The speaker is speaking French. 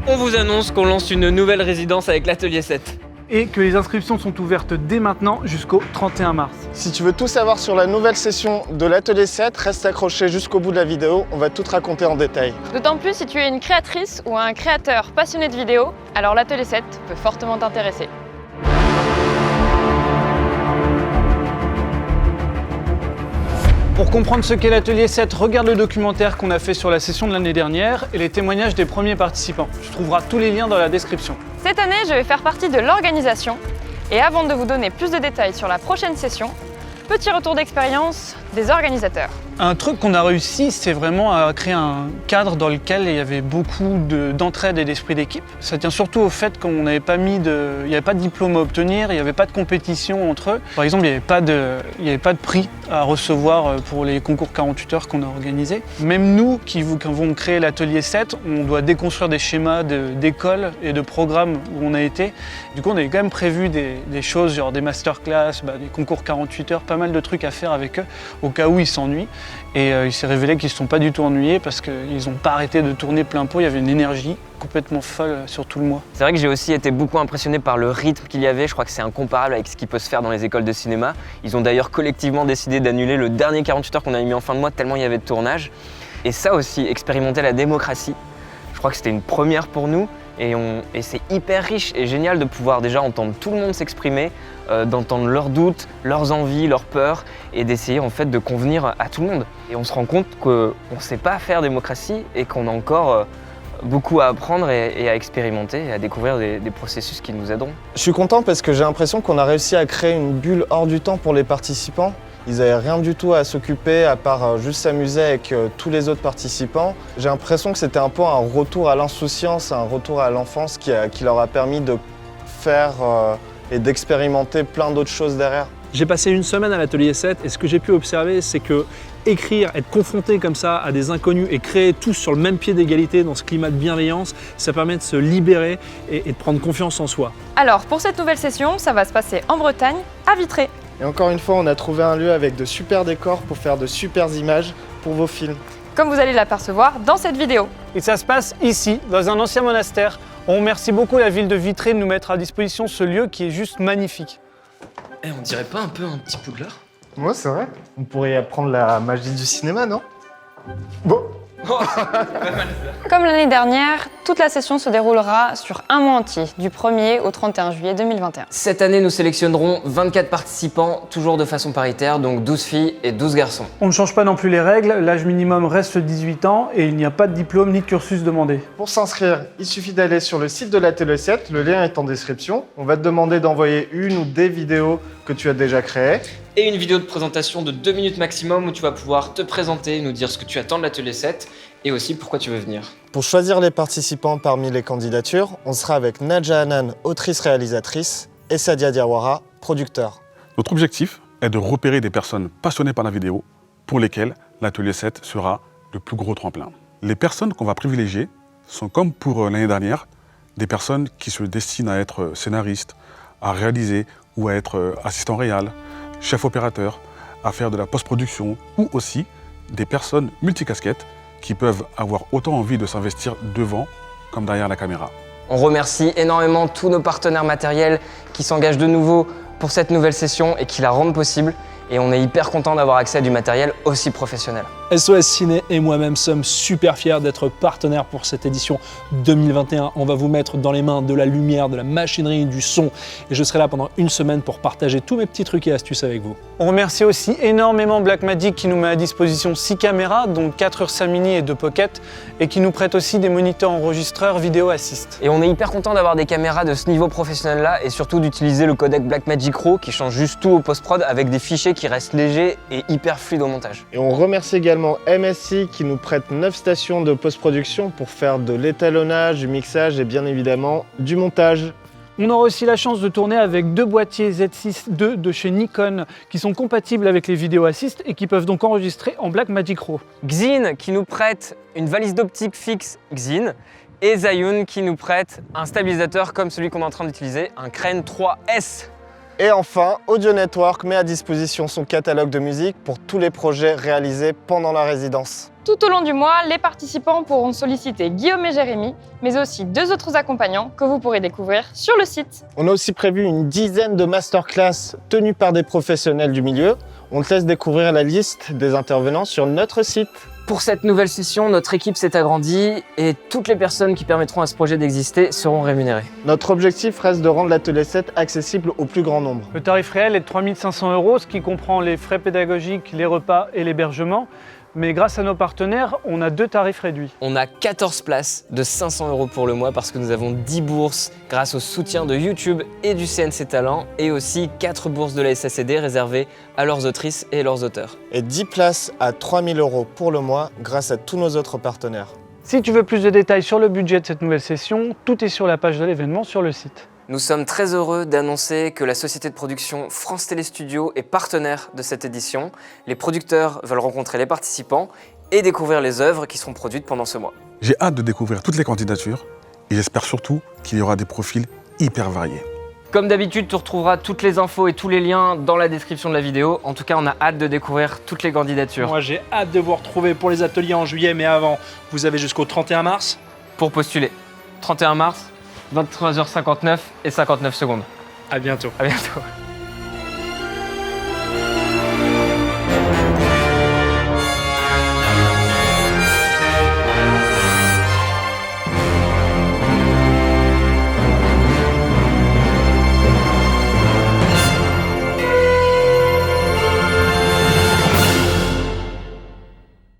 On vous annonce qu'on lance une nouvelle résidence avec l'Atelier 7. Et que les inscriptions sont ouvertes dès maintenant jusqu'au 31 mars. Si tu veux tout savoir sur la nouvelle session de l'Atelier 7, reste accroché jusqu'au bout de la vidéo, on va tout te raconter en détail. D'autant plus si tu es une créatrice ou un créateur passionné de vidéos, alors l'Atelier 7 peut fortement t'intéresser. Pour comprendre ce qu'est l'Atelier 7, regarde le documentaire qu'on a fait sur la session de l'année dernière et les témoignages des premiers participants. Tu trouveras tous les liens dans la description. Cette année, je vais faire partie de l'organisation. Et avant de vous donner plus de détails sur la prochaine session, petit retour d'expérience des organisateurs. Un truc qu'on a réussi, c'est vraiment à créer un cadre dans lequel il y avait beaucoup d'entraide et d'esprit d'équipe. Ça tient surtout au fait qu'on n'avait pas il n'y avait pas de diplôme à obtenir, il n'y avait pas de compétition entre eux. Par exemple, il n'y avait pas de prix à recevoir pour les concours 48 heures qu'on a organisés. Même nous, qui avons créé l'Atelier 7, on doit déconstruire des schémas d'école et de programmes où on a été. Du coup, on avait quand même prévu des choses, genre des masterclass, des concours 48 heures, pas mal de trucs à faire avec eux, au cas où ils s'ennuient. Et il s'est révélé qu'ils ne se sont pas du tout ennuyés parce qu'ils n'ont pas arrêté de tourner plein pot, il y avait une énergie complètement folle sur tout le mois. C'est vrai que j'ai aussi été beaucoup impressionné par le rythme qu'il y avait, je crois que c'est incomparable avec ce qui peut se faire dans les écoles de cinéma. Ils ont d'ailleurs collectivement décidé d'annuler le dernier 48 heures qu'on avait mis en fin de mois tellement il y avait de tournage. Et ça aussi, expérimenter la démocratie, je crois que c'était une première pour nous. Et c'est hyper riche et génial de pouvoir déjà entendre tout le monde s'exprimer, d'entendre leurs doutes, leurs envies, leurs peurs et d'essayer en fait de convenir à tout le monde. Et on se rend compte qu'on ne sait pas faire démocratie et qu'on a encore beaucoup à apprendre et à expérimenter et à découvrir des processus qui nous aideront. Je suis content parce que j'ai l'impression qu'on a réussi à créer une bulle hors du temps pour les participants. Ils n'avaient rien du tout à s'occuper à part juste s'amuser avec tous les autres participants. J'ai l'impression que c'était un peu un retour à l'insouciance, un retour à l'enfance qui leur a permis de faire et d'expérimenter plein d'autres choses derrière. J'ai passé une semaine à l'Atelier 7 et ce que j'ai pu observer, c'est que écrire, être confronté comme ça à des inconnus et créer tous sur le même pied d'égalité dans ce climat de bienveillance, ça permet de se libérer et de prendre confiance en soi. Alors pour cette nouvelle session, ça va se passer en Bretagne, à Vitré. Et encore une fois, on a trouvé un lieu avec de super décors pour faire de super images pour vos films. Comme vous allez l'apercevoir dans cette vidéo. Et ça se passe ici, dans un ancien monastère. On remercie beaucoup la ville de Vitré de nous mettre à disposition ce lieu qui est juste magnifique. On dirait pas un peu un petit Poudlard? Ouais, c'est vrai. On pourrait y apprendre la magie du cinéma, non? Bon. Comme l'année dernière, toute la session se déroulera sur un mois entier, du 1er au 31 juillet 2021. Cette année, nous sélectionnerons 24 participants, toujours de façon paritaire, donc 12 filles et 12 garçons. On ne change pas non plus les règles, l'âge minimum reste 18 ans et il n'y a pas de diplôme ni de cursus demandé. Pour s'inscrire, il suffit d'aller sur le site de l'Atelier 7, le lien est en description. On va te demander d'envoyer une ou des vidéos que tu as déjà créées. Et une vidéo de présentation de 2 minutes maximum où tu vas pouvoir te présenter, nous dire ce que tu attends de l'Atelier 7 et aussi pourquoi tu veux venir. Pour choisir les participants parmi les candidatures, on sera avec Nadja Hanan, autrice-réalisatrice, et Sadia Diawara, producteur. Notre objectif est de repérer des personnes passionnées par la vidéo pour lesquelles l'Atelier 7 sera le plus gros tremplin. Les personnes qu'on va privilégier sont, comme pour l'année dernière, des personnes qui se destinent à être scénaristes, à réaliser ou à être assistant réal, chef opérateur, à faire de la post-production ou aussi des personnes multicasquettes qui peuvent avoir autant envie de s'investir devant comme derrière la caméra. On remercie énormément tous nos partenaires matériels qui s'engagent de nouveau pour cette nouvelle session et qui la rendent possible. Et on est hyper content d'avoir accès à du matériel aussi professionnel. SOS Ciné et moi-même sommes super fiers d'être partenaires pour cette édition 2021. On va vous mettre dans les mains de la lumière, de la machinerie, du son. Et je serai là pendant une semaine pour partager tous mes petits trucs et astuces avec vous. On remercie aussi énormément Blackmagic qui nous met à disposition 6 caméras, dont 4 Ursa Mini et 2 Pocket, et qui nous prête aussi des moniteurs enregistreurs vidéo assist. Et on est hyper content d'avoir des caméras de ce niveau professionnel-là et surtout d'utiliser le codec Blackmagic Raw qui change juste tout au post-prod avec des fichiers qui restent légers et hyper fluides au montage. Et on remercie également MSI qui nous prête 9 stations de post-production pour faire de l'étalonnage, du mixage et bien évidemment du montage. On aura aussi la chance de tourner avec 2 boîtiers Z6 II de chez Nikon qui sont compatibles avec les vidéos assist et qui peuvent donc enregistrer en Blackmagic Raw. Xin qui nous prête une valise d'optique fixe Xin et Zhiyun qui nous prête un stabilisateur comme celui qu'on est en train d'utiliser, un Crane 3S. Et enfin, Audio Network met à disposition son catalogue de musique pour tous les projets réalisés pendant la résidence. Tout au long du mois, les participants pourront solliciter Guillaume et Jérémy, mais aussi 2 autres accompagnants que vous pourrez découvrir sur le site. On a aussi prévu une dizaine de masterclass tenues par des professionnels du milieu. On te laisse découvrir la liste des intervenants sur notre site. Pour cette nouvelle session, notre équipe s'est agrandie et toutes les personnes qui permettront à ce projet d'exister seront rémunérées. Notre objectif reste de rendre l'atelier 7 accessible au plus grand nombre. Le tarif réel est de 3 500 €, ce qui comprend les frais pédagogiques, les repas et l'hébergement. Mais grâce à nos partenaires, on a 2 tarifs réduits. On a 14 places de 500 € pour le mois parce que nous avons 10 bourses grâce au soutien de YouTube et du CNC Talent et aussi 4 bourses de la SACD réservées à leurs autrices et leurs auteurs. Et 10 places à 3 000 € pour le mois grâce à tous nos autres partenaires. Si tu veux plus de détails sur le budget de cette nouvelle session, tout est sur la page de l'événement sur le site. Nous sommes très heureux d'annoncer que la société de production France Télé Studio est partenaire de cette édition. Les producteurs veulent rencontrer les participants et découvrir les œuvres qui seront produites pendant ce mois. J'ai hâte de découvrir toutes les candidatures et j'espère surtout qu'il y aura des profils hyper variés. Comme d'habitude, tu retrouveras toutes les infos et tous les liens dans la description de la vidéo. En tout cas, on a hâte de découvrir toutes les candidatures. Moi, j'ai hâte de vous retrouver pour les ateliers en juillet, mais avant, vous avez jusqu'au 31 mars. Pour postuler, 31 mars, 23h59 et 59 secondes. À bientôt. À bientôt.